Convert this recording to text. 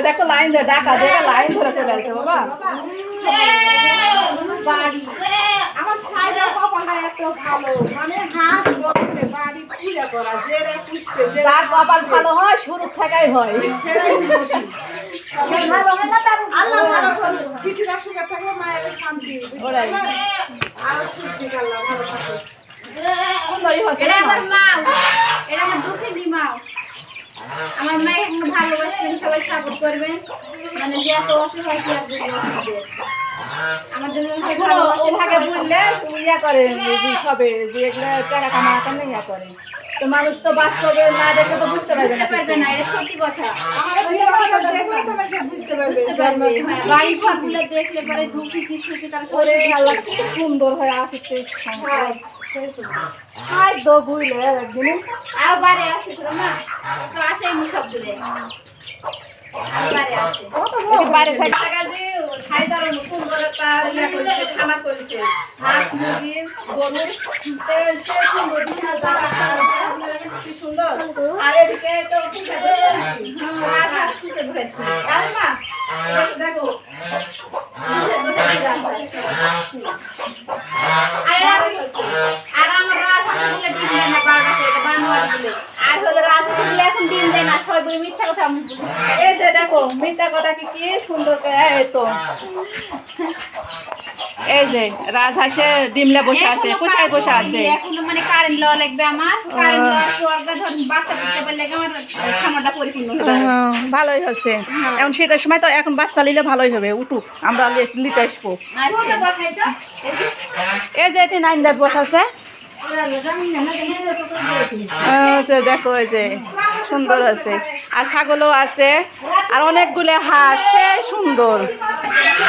দেখো লাইন ধরে ডাকা দেখে লাইন ধরে চলে আসছে বাবা। আমার সাইডে কপালটা এত ভালো, মানে হাত বলতে বাড়ি পূজা করা, যেরা পুষতে যার কপাল ভালো হয় শুরু থেকেই হয়। আল্লাহ ভালো করুন, পৃথিবীর সুখে থাকবে, মায়ের শান্তি, ওরাই আর সুখী আল্লাহ ভালো থাকুক। সুন্দরই হচ্ছে এটা না? আমার মা, এটা আমার দুঃখী মা। আমার মায়ের এখন ভালোবাসেন, সবাই সাপোর্ট করবেন, মানে যে এত অসহায় কি আর বলবো আপনাদের। আমার জন্য ভালোবাসেন ওভাবে সবাই। বললে ইয়া করে সবে যে এগুলো টাকা কামাতে না ইয়া করে, তো মানুষ তো বাস্তবে না দেখে তো বুঝতে পারবে না বুঝতে পারবে না, এটা সত্যি কথা। আমার ভিডিওটা দেখলে তোমরা সব বুঝতে পারবে। বুঝতে পারবে, হ্যাঁ, বাড়ি ঘরগুলো দেখলে পরে দুঃখী কি সুখী তারা সবাই ওরে আল্লাহ কি সুন্দর হয়ে আসছে হাই দো বুঝলে একদিন আর বাড়ি আছে ছিল না, তো আসেনি সবগুলো। আর বাড়ি আছে। বাইরে থেকে যে সাইদার সুন্দর একটা ইয়া করেছে, খামার করেছে হাঁস মুরগির গরুর, সে সুন্দর বিশাল জায়গা, কি সুন্দর। আর এদিকে তো পুষে ধরেছি, আর হাঁস পুষে ধরেছি। আরে মা দেখো আর আমার রাজহাঁসগুলো ডিম দেয় না, 12টা করে বানোয়ারগুলো। আর হলো রাজহাঁসগুলো এখন ডিম দেয় না, সবাই বলে মিথ্যা কথা। আমি বলি, এই যে দেখো মিথ্যা কথা কি কি সুন্দর করে এই তো এই যে রাজহাঁসে ডিমলে বসে আছে, কোথায় বসে আছে। এখনো মানে কারেন্ট লওয়া লাগবে আমার, কারেন্ট লওয়ার পর ধরুন বাচ্চা দিতে পারলে আমার খামারটা পরিপূর্ণ হবে। ভালোই হচ্ছে, এখন শীতের সময় তো এখন বাচ্চা নিলে ভালোই হবে, উঠুক আমরা নিতে আসবো। এই যে এটি 9 দাঁত বসাছে, দেখো এই যে সুন্দর আছে, আর ছাগলও আছে, আর অনেকগুলো হাঁস, সুন্দর।